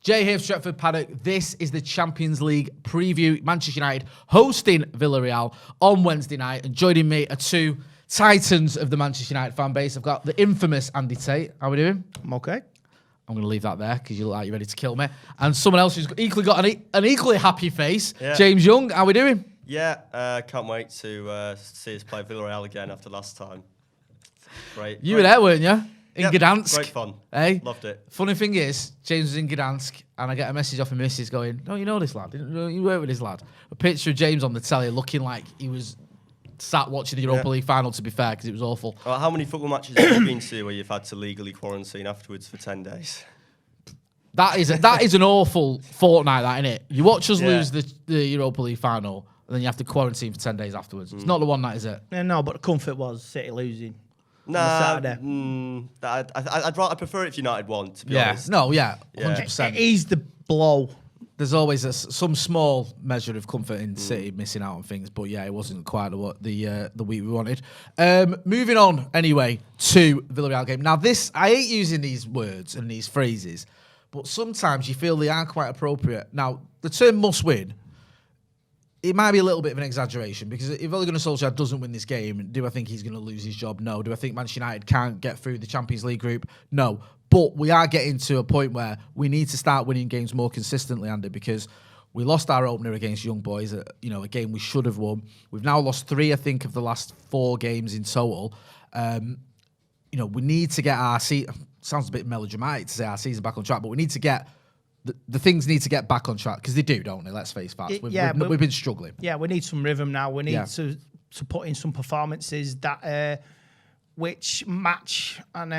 Jay here, Stretford, Paddock. This is the Champions League preview. Manchester United hosting Villarreal on Wednesday night. And joining me are two titans of the Manchester United fan base. I've got the infamous Andy Tate. How are we doing? I'm okay. I'm going to leave that there because you look like you're ready to kill me. And someone else who's equally got an equally happy face, James Young. How are we doing? Yeah, can't wait to see us play Villarreal again after last time. Great. You were there, weren't you? In Gdansk. Great fun. Hey? Loved it. Funny thing is, James was in Gdansk, and I get a message off my missus going, "No, you know this lad. You work with this lad." A picture of James on the telly looking like he was sat watching the Europa League final, to be fair, because it was awful. Well, how many football matches have you been to where you've had to legally quarantine afterwards for 10 days? That is an awful fortnight, that, isn't it? You watch us lose the Europa League final, and then you have to quarantine for 10 days afterwards. It's not the one, that is it? Yeah, no, but the comfort was City losing. Nah, I'd prefer it if United won, to be honest. 100%. It is the blow. There's always some small measure of comfort in City missing out on things, but yeah, it wasn't quite the week we wanted. Moving on, anyway, to Villarreal game. Now, I hate using these words and these phrases, but sometimes you feel they are quite appropriate. Now, the term must win, it might be a little bit of an exaggeration, because if Ole Gunnar Solskjaer doesn't win this game, do I think he's going to lose his job? No. Do I think Manchester United can't get through the Champions League group? No. But we are getting to a point where we need to start winning games more consistently, Andy, because we lost our opener against Young Boys, a game we should have won. We've now lost 3, I think, of the last 4 games in total. We need to get our season. Sounds a bit melodramatic to say our season back on track, but we need to get the things need to get back on track, because they do, don't they? Let's face facts. We've been struggling. Yeah, we need some rhythm now. We need to put in some performances that which match and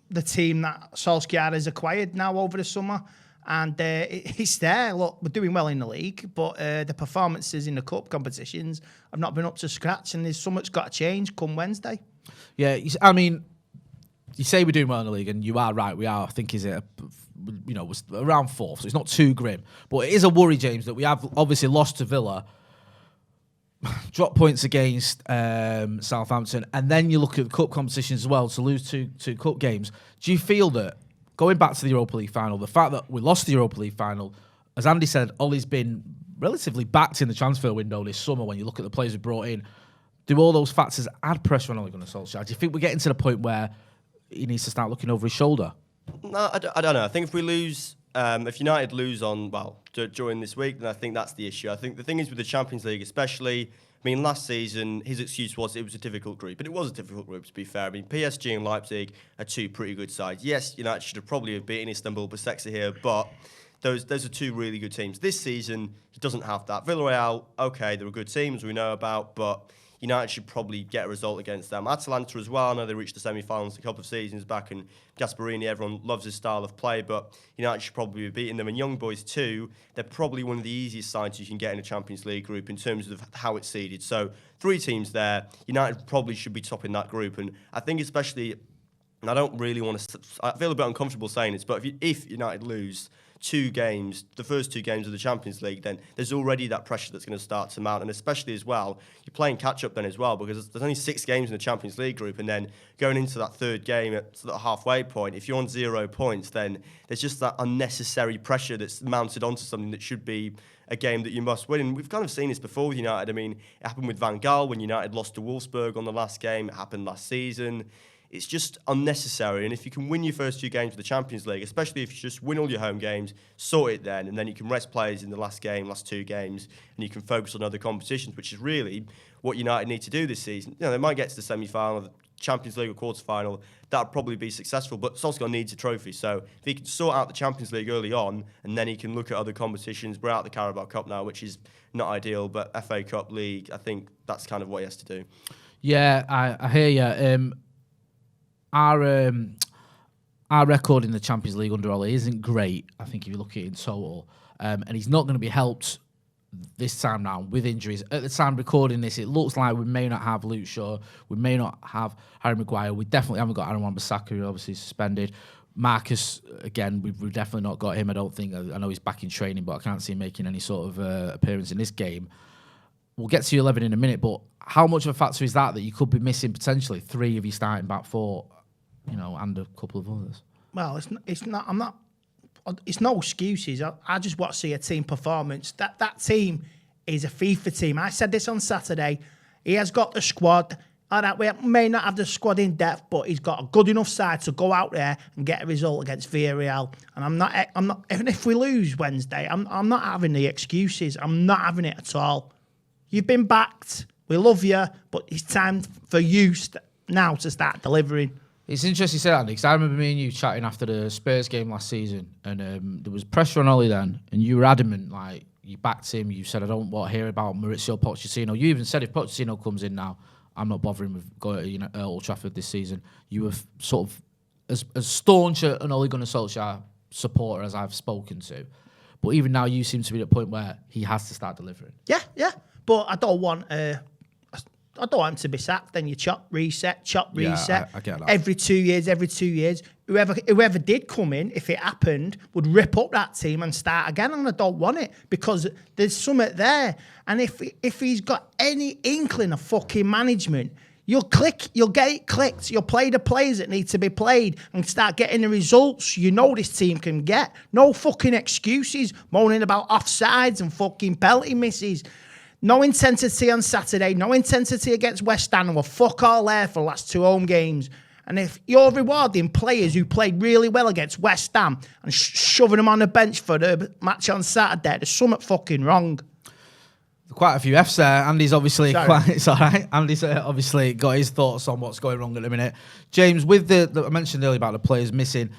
the team that Solskjaer has acquired now over the summer. And it's there. Look, we're doing well in the league, but the performances in the cup competitions have not been up to scratch, and there's so much got to change come Wednesday. Yeah, I mean, you say we're doing well in the league, and you are right. We are. I think is it, was around 4th, so it's not too grim. But it is a worry, James, that we have obviously lost to Villa, dropped points against Southampton, and then you look at the cup competitions as well to lose two cup games. Do you feel that going back to the Europa League final, the fact that we lost the Europa League final, as Andy said, Ole's been relatively backed in the transfer window this summer? When you look at the players we brought in, do all those factors add pressure on Ole Gunnar Solskjaer? Do you think we're getting to the point where he needs to start looking over his shoulder? No, I don't know. I think if we lose, if United lose during this week, then I think that's the issue. I think the thing is with the Champions League, especially, last season, his excuse was it was a difficult group, but it was a difficult group, to be fair. PSG and Leipzig are 2 pretty good sides. Yes, United should have probably beaten Istanbul Basaksehir here, but those are 2 really good teams. This season, he doesn't have that. Villarreal, okay, they're a good team, as we know about, but United should probably get a result against them. Atalanta as well. I know they reached the semi-finals a couple of seasons back, and Gasperini, everyone loves his style of play, but United should probably be beating them. And Young Boys too, they're probably one of the easiest sides you can get in a Champions League group in terms of how it's seeded. So 3 teams there. United probably should be topping that group. And I think especially, and I don't really want to, I feel a bit uncomfortable saying this, but if United lose 2 games, the first 2 games of the Champions League, then there's already that pressure that's going to start to mount. And especially as well, you're playing catch-up then as well, because there's only 6 games in the Champions League group, and then going into that 3rd game at the halfway point, if you're on 0 points, then there's just that unnecessary pressure that's mounted onto something that should be a game that you must win. And we've kind of seen this before with United. It happened with Van Gaal when United lost to Wolfsburg on the last game. It happened last season. It's just unnecessary. And if you can win your first 2 games of the Champions League, especially if you just win all your home games, sort it then, and then you can rest players in the last 2 games, and you can focus on other competitions, which is really what United need to do this season. They might get to the semi-final, the Champions League or quarter-final. That would probably be successful, but Solskjaer needs a trophy. So if he can sort out the Champions League early on, and then he can look at other competitions. We're out the Carabao Cup now, which is not ideal, but FA Cup, League, I think that's kind of what he has to do. Yeah, I hear you. Our record in the Champions League under Ole isn't great, I think, if you look at it in total. And he's not going to be helped this time round with injuries. At the time recording this, it looks like we may not have Luke Shaw, we may not have Harry Maguire, we definitely haven't got Aaron Wan-Bissaka, who obviously is suspended. Marcus, again, we've definitely not got him, I don't think. I know he's back in training, but I can't see him making any sort of appearance in this game. We'll get to your 11 in a minute, but how much of a factor is that you could be missing potentially 3 of your starting back 4, and a couple of others? Well, it's not. I'm not it's no excuses. I just want to see a team performance. That team is a FIFA team. I said this on Saturday. He has got the squad. All right, we may not have the squad in depth, but he's got a good enough side to go out there and get a result against Villarreal. And I'm not. Even if we lose Wednesday, I'm not having the excuses. I'm not having it at all. You've been backed. We love you, but it's time for you now to start delivering. It's interesting you say that, Andy, because I remember me and you chatting after the Spurs game last season, and there was pressure on Ole then, and you were adamant, like, you backed him, you said, I don't want to hear about Maurizio Pochettino. You even said if Pochettino comes in now, I'm not bothering with going to Old Trafford this season. You were sort of as staunch an Ole Gunnar Solskjaer supporter as I've spoken to. But even now, you seem to be at a point where he has to start delivering. Yeah. But I don't want him to be sacked. Then you chop, reset. Yeah, I get that. Every 2 years. Whoever did come in, if it happened, would rip up that team and start again. And I don't want it because there's something there. And if he's got any inkling of fucking management, you'll get it clicked. You'll play the players that need to be played and start getting the results you know this team can get. No fucking excuses moaning about offsides and fucking penalty misses. No intensity on Saturday, no intensity against West Ham. We're fuck all there for the last 2 home games. And if you're rewarding players who played really well against West Ham and shoving them on the bench for the match on Saturday, there's something fucking wrong. Quite a few Fs there. Andy's obviously it's all right. Andy's obviously got his thoughts on what's going wrong at the minute. James, with I mentioned earlier about the players missing,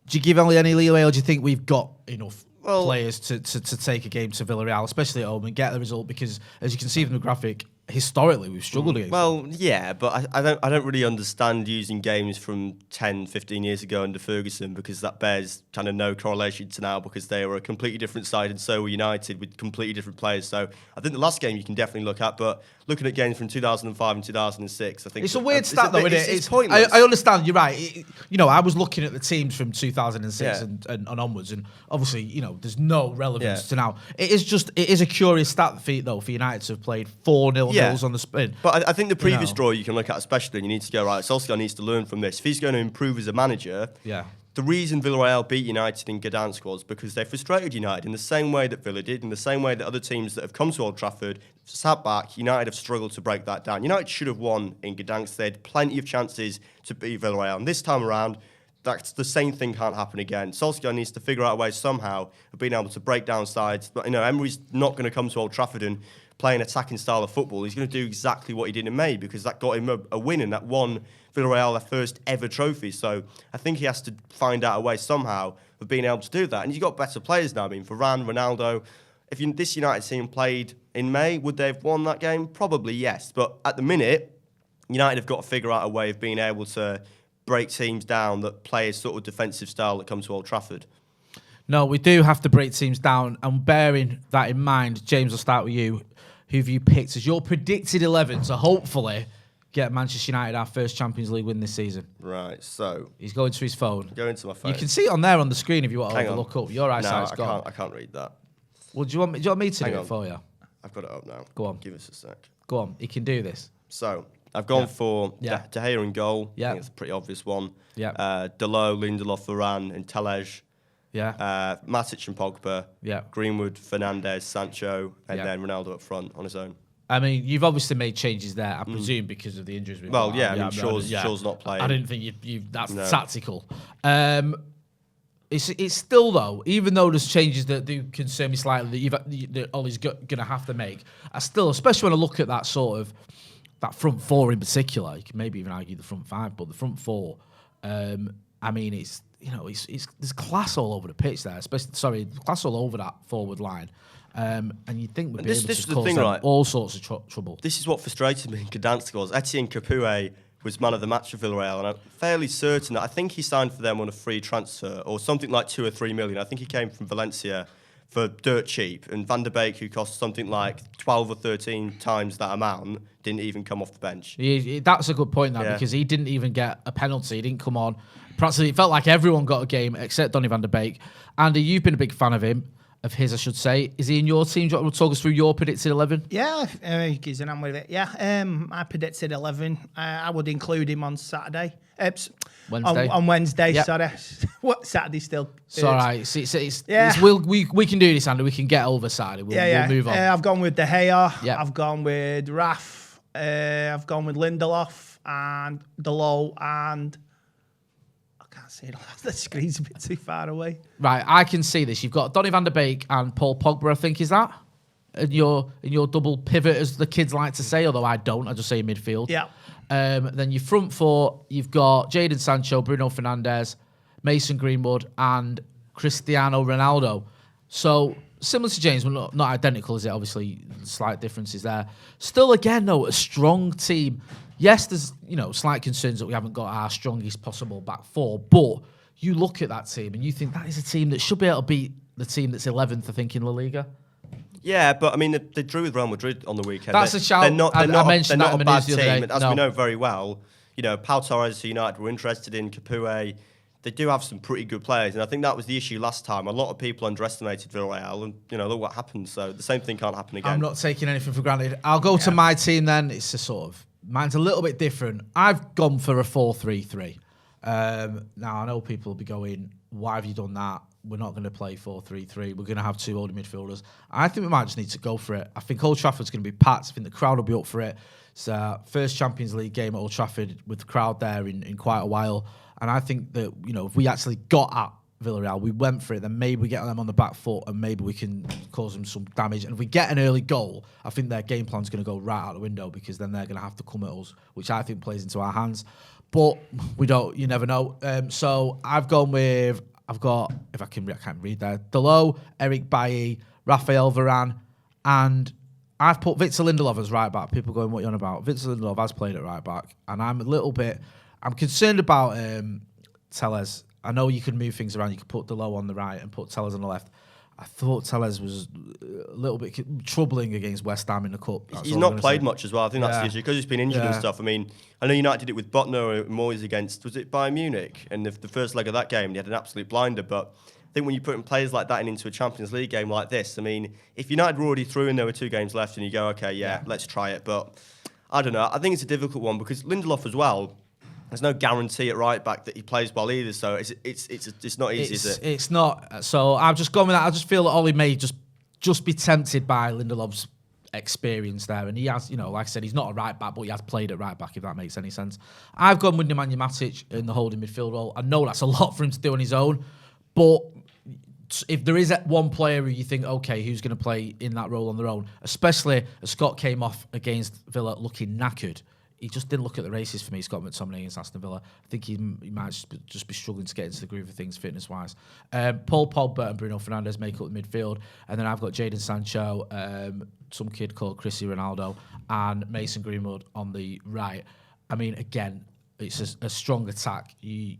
do you give Ole any leeway, or do you think we've got enough players to take a game to Villarreal, especially at home, and get the result? Because as you can see from the graphic, historically we've struggled against them. Well, yeah, but I don't really understand using games from 10, 15 years ago under Ferguson, because that bears kind of no correlation to now, because they were a completely different side and so were United with completely different players. So I think the last game you can definitely look at, but looking at games from 2005 and 2006, I think it's a weird stat though, isn't it? It's pointless. I understand, you're right. I was looking at the teams from 2006 and onwards, and obviously, there's no relevance to now. It is a curious stat feat though for United to have played 4-0 on the spin. But I think the previous draw you can look at especially, and you need to go, right, Solskjaer needs to learn from this. If he's going to improve as a manager, the reason Villarreal beat United in Gdansk was because they frustrated United in the same way that Villa did, in the same way that other teams that have come to Old Trafford sat back. United have struggled to break that down. United should have won in Gdansk. They had plenty of chances to beat Villarreal. And this time around, that's the same thing can't happen again. Solskjaer needs to figure out a way somehow of being able to break down sides. But, Emery's not going to come to Old Trafford and play an attacking style of football. He's going to do exactly what he did in May, because that got him a win, and that won Villarreal their first ever trophy. So I think he has to find out a way somehow of being able to do that. And you've got better players now. I mean, Varane, Ronaldo. If this United team played in May, would they have won that game? Probably yes. But at the minute, United have got to figure out a way of being able to break teams down that play a sort of defensive style that comes to Old Trafford. No, we do have to break teams down, and bearing that in mind, James, I'll start with you. Who have you picked as your predicted 11 to hopefully get Manchester United our first Champions League win this season? Right, so he's going to his phone. Go into my phone. You can see it on there on the screen if you want to look up. Your eyesight's gone. I can't read that. Well, do you want me to do it for you? I've got it up now. Go on. Give us a sec. Go on. You can do this. So I've gone for De Gea in goal. Yeah. I think it's a pretty obvious one. Yeah. Dalot, Lindelof, Varane, and Telej. Yeah. Matic and Pogba. Yeah. Greenwood, Fernandes, Sancho, and then Ronaldo up front on his own. I mean, you've obviously made changes there, I presume, because of the injuries we've got. Well, yeah, I mean, Shaw's not playing. I didn't think that's tactical. It's still, though, even though there's changes that do concern me slightly that Ollie's going to have to make, I still, especially when I look at that sort of, that front four in particular, you can maybe even argue the front five, but the front four, I mean, it's there's class all over the pitch there, class all over that forward line. And you'd think we'd be able to cause them all sorts of trouble. This is what frustrated me in Gdansk was Etienne Capoue was man of the match for Villarreal, and I'm fairly certain that I think he signed for them on a free transfer or something like 2 or 3 million. I think he came from Valencia for dirt cheap, and Van der Beek, who cost something like 12 or 13 times that amount, didn't even come off the bench. That's a good point now, because he didn't even get a penalty. He didn't come on. Practically, it felt like everyone got a game except Donny van der Beek. Andy, you've been a big fan of him. of his, I should say. Is he in your team? Do you want to talk us through your predicted 11? Yeah, he's in with it. Yeah, I predicted 11. I would include him on Saturday. Wednesday. On Wednesday, Yep. sorry. What, Saturday still? It's all right. We can do this, Andy. We can get over Saturday. We'll move on. I've gone with De Gea. Yep. I've gone with Raf. I've gone with Lindelof and Delo, and I can't see it. The screen's a bit too far away. Right, I can see this. You've got Donny van der Beek and Paul Pogba, I think, is that? In your double pivot, as the kids like to say, although I don't. I just say midfield. Yeah. Then your front four, you've got Jadon Sancho, Bruno Fernandes, Mason Greenwood, and Cristiano Ronaldo. So similar to James, but not identical, is it? Obviously, slight differences there. Still, again, though, a strong team. Yes, there's slight concerns that we haven't got our strongest possible back four, but you look at that team and you think that is a team that should be able to beat the team that's 11th, I think, in La Liga. Yeah, but I mean, they drew with Real Madrid on the weekend. That's a shout. They're not I mentioned a bad the other team, day. and as we know very well, Pau Torres, who United were interested in, Capoue, they do have some pretty good players, and I think that was the issue last time. A lot of people underestimated Villarreal, and look what happened. So the same thing can't happen again. I'm not taking anything for granted. I'll go to my team then. It's a sort of mine's a little bit different. I've gone for a 4-3-3. Now I know people will be going, "Why have you done that? We're not going to play 4-3-3. We're going to have two holding midfielders." I think we might just need to go for it. I think Old Trafford's going to be packed. I think the crowd will be up for it. It's our first Champions League game at Old Trafford with the crowd there in quite a while. And I think that, if we actually got at Villarreal, we went for it, then maybe we get them on the back foot and maybe we can cause them some damage. And if we get an early goal, I think their game plan's going to go right out the window, because then they're going to have to come at us, which I think plays into our hands. But you never know. So I've got, if I can't read there, Delo, Eric Bailly, Raphael Varane, and I've put Victor Lindelof as right back. People going, what are you on about? Victor Lindelof has played at right back, and I'm concerned about Telles. I know you can move things around. You could put Delo on the right and put Telles on the left. I thought Telles was a little bit troubling against West Ham in the cup. He's not played much as well. I think that's the issue, because he's been injured and stuff. I mean, I know United did it with Botner and Moyes against, was it Bayern Munich? And the first leg of that game, he had an absolute blinder. But I think when you put players like that into a Champions League game like this, I mean, if United were already through and there were 2 games left and you go, okay, let's try it. But I don't know. I think it's a difficult one, because Lindelof as well, there's no guarantee at right back that he plays well either, so it's not easy, is it? It's not. So I've just gone with that. I just feel that Ollie may just be tempted by Lindelof's experience there, and he has, like I said, he's not a right back, but he has played at right back, if that makes any sense. I've gone with Nemanja Matic in the holding midfield role. I know that's a lot for him to do on his own, but if there is one player who you think, okay, who's going to play in that role on their own, especially as Scott came off against Villa looking knackered. He just didn't look at the races for me, Scott McTominay against Aston Villa. I think he might just be struggling to get into the groove of things fitness-wise. Paul Pogba and Bruno Fernandes make up the midfield. And then I've got Jadon Sancho, some kid called Cristiano Ronaldo, and Mason Greenwood on the right. I mean, again, it's a strong attack. You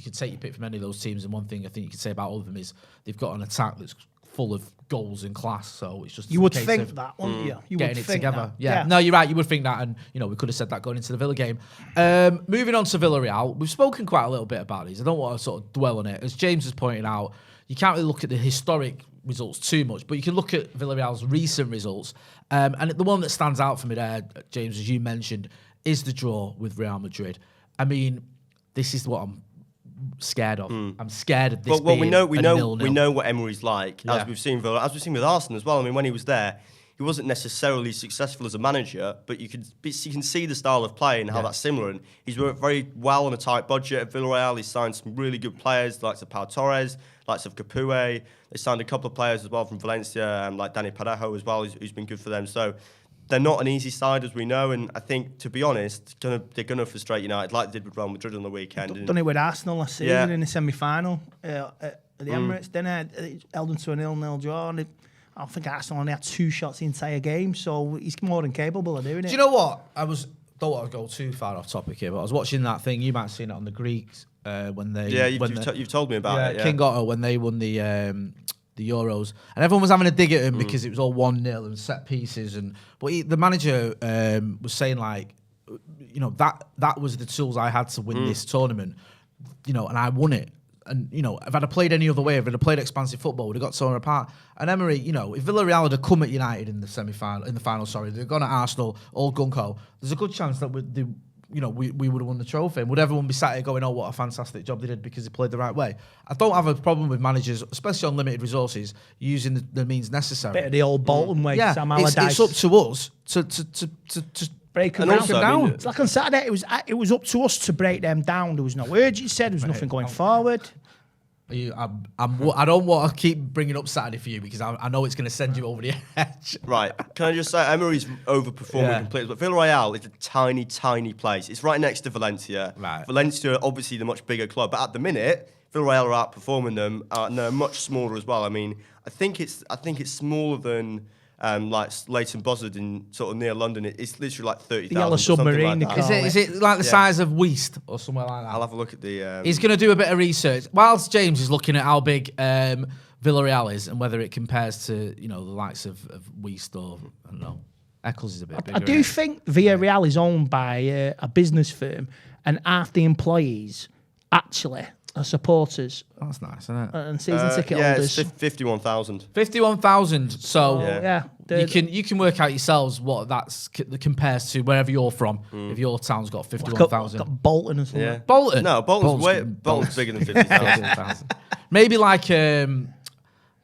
can take your pick from any of those teams, and one thing I think you can say about all of them is they've got an attack that's full of goals in class, so it's just you would think that, wouldn't you? You getting would it think together. that. Yeah, no, you're right. You would think that, and we could have said that going into the Villa game. Moving on to Villarreal, we've spoken quite a little bit about these. I don't want to sort of dwell on it. As James has pointed out, you can't really look at the historic results too much, but you can look at Villarreal's recent results. And the one that stands out for me there, James, as you mentioned, is the draw with Real Madrid. I mean, this is what I'm scared of. I'm scared of this. Well, we know nil-nil. what Emery's like, as we've seen with Arsenal as well. I mean, when he was there, he wasn't necessarily successful as a manager, but you can see the style of play and how that's similar. And he's worked very well on a tight budget at Villarreal. He's signed some really good players, like Pau Torres, likes of Capoue. They signed a couple of players as well from Valencia, like Danny Paddock as well, who's been good for them. So they're not an easy side, as we know, and I think, to be honest, they're going to frustrate United like they did with Real Madrid on the weekend. Done it with Arsenal last season in the semi-final at the Emirates. Then it held them to a 0-0 draw, and I think Arsenal only had 2 shots the entire game, so he's more than capable of doing it. Do you know what? Don't want to go too far off topic here, but I was watching that thing. You might have seen it on the Greeks when they... Yeah, you've told me about it. Yeah. King Otto, when they won the Euros, and everyone was having a dig at him because it was all 1-0 and set pieces, but the manager was saying, like, that was the tools I had to win this tournament, and I won it. and if I'd have played any other way, if I'd have played expansive football, we'd have got torn apart. And Emery, if Villarreal had come at United in the final, they'd gone at Arsenal, Ole Gunnar, there's a good chance that we would have won the trophy. And would everyone be sat here going, oh, what a fantastic job they did because they played the right way? I don't have a problem with managers, especially on limited resources, using the means necessary. Bit of the old Bolton way, Sam Allardyce. It's up to us to break them down. It's like on Saturday, it was up to us to break them down. There was no urgency, there was nothing going forward. I don't want to keep bringing up Saturday for you because I know it's going to send you over the edge. Right. Can I just say, Emery's overperforming completely. But Villarreal is a tiny, tiny place. It's right next to Valencia. Right. Valencia, obviously, the much bigger club. But at the minute, Villarreal are outperforming them, and they're much smaller as well. I mean, I think it's smaller than like Leighton Buzzard in sort of near London. It's literally like 30,000. The Yellow Submarine. Like is it like the size of Weast or somewhere like that? I'll have a look at the. He's going to do a bit of research whilst James is looking at how big Villarreal is and whether it compares to the likes of Weast or I don't know. Eccles is a bit bigger. I do think Villarreal is owned by a business firm, and half the employees actually are supporters. Oh, that's nice, isn't it? And season ticket holders. It's 51,000. 51,000. So you can work out yourselves what that compares to wherever you're from. If your town's got 51,000, got Bolton or something. Yeah. Bolton. No, Bolton's bigger than 50,000. Maybe like trying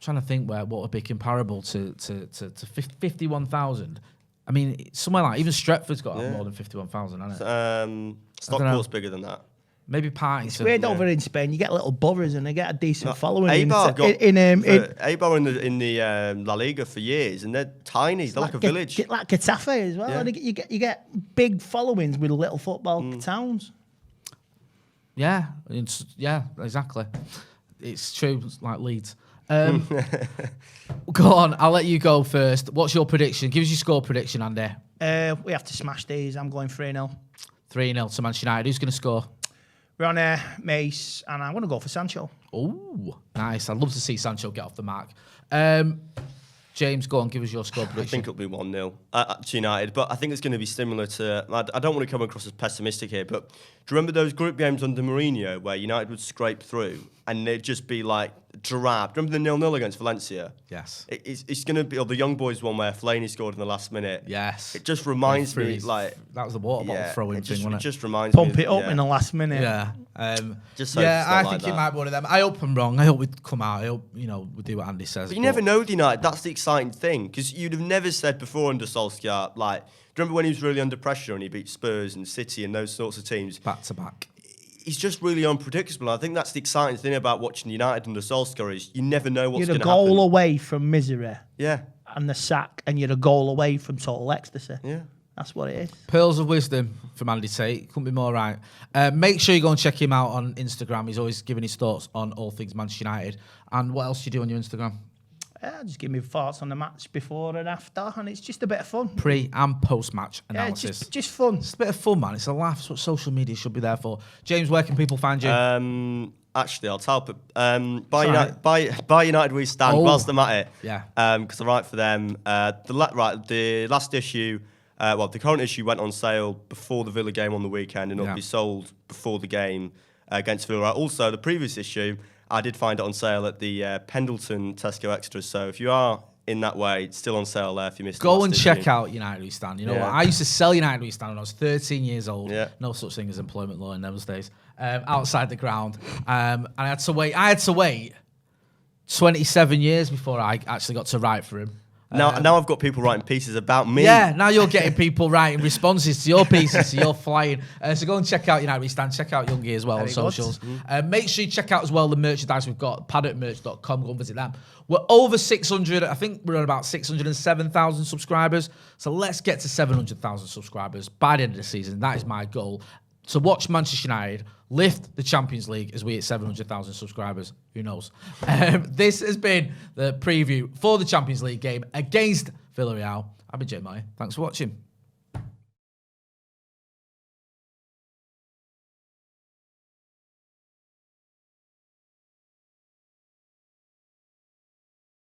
to think what would be comparable to 51,000. I mean, somewhere like even Stretford's got more than 51,000, hasn't it? Stockport's bigger than that. Maybe Partington. It's weird over in Spain. You get little boroughs and they get a decent following. Eibar in the La Liga for years, and they're tiny. They're like a village. Like Getafe as well. Yeah. And you get big followings with little football towns. Yeah, exactly. It's true. It's like Leeds. Go on. I'll let you go first. What's your prediction? Give us your score prediction, Andy. We have to smash these. I'm going 3-0. 3-0 to Manchester United. Who's going to score? We're on Mace, and I'm going to go for Sancho. Oh, nice. I'd love to see Sancho get off the mark. James, go on, give us your score prediction. I think it'll be 1-0 to United, but I think it's going to be similar to... I don't want to come across as pessimistic here, but do you remember those group games under Mourinho where United would scrape through and they'd just be like drab? Remember the 0-0 against Valencia? Yes. It's going to be... Or the Young Boys one where Fellaini scored in the last minute. Yes. It just reminds me like... That was the water bottle throwing thing, wasn't it? It just reminds Pump me... it up in the last minute. Yeah. I think it might be one of them. I hope I'm wrong. I hope we'd come out. I hope, we do what Andy says. But you never know with United. That's the exciting thing. Because you'd have never said before under Solskjaer, like, do you remember when he was really under pressure and he beat Spurs and City and those sorts of teams? Back to back. He's just really unpredictable. I think that's the exciting thing about watching United under Solskjaer is you never know what's going to happen. You're a goal away from misery. Yeah. And the sack, and you're a goal away from total ecstasy. Yeah. That's what it is. Pearls of wisdom from Andy Tate. Couldn't be more right. Make sure you go and check him out on Instagram. He's always giving his thoughts on all things Manchester United. And what else do you do on your Instagram? Just give me thoughts on the match before and after, and it's just a bit of fun. Pre and post match analysis. Just fun. It's a bit of fun, man. It's a laugh. It's what social media should be there for. James, where can people find you? Actually, I'll tell people. Buy United We Stand whilst I'm at it. Yeah. Because I write for them. The last issue, the current issue went on sale before the Villa game on the weekend, and it'll be sold before the game against Villarreal. Also, the previous issue, I did find it on sale at the Pendleton Tesco Extras. So if you are in that way, it's still on sale there if you missed it. Go and check out United We Stand. You know what? I used to sell United We Stand when I was 13 years old. Yeah. No such thing as employment law in those days. Outside the ground. And I had to wait 27 years before I actually got to write for him. Now I've got people writing pieces about me. Yeah, now you're getting people writing responses to your pieces, so you're flying. So go and check out United We Stand. Check out Youngie as well on socials. Make sure you check out as well the merchandise we've got, paddockmerch.com. Go and visit them. We're over 600. I think we're at about 607,000 subscribers. So let's get to 700,000 subscribers by the end of the season. That is my goal. To watch Manchester United lift the Champions League as we hit 700,000 subscribers. Who knows? This has been the preview for the Champions League game against Villarreal. I've been Jay Moy. Thanks for watching.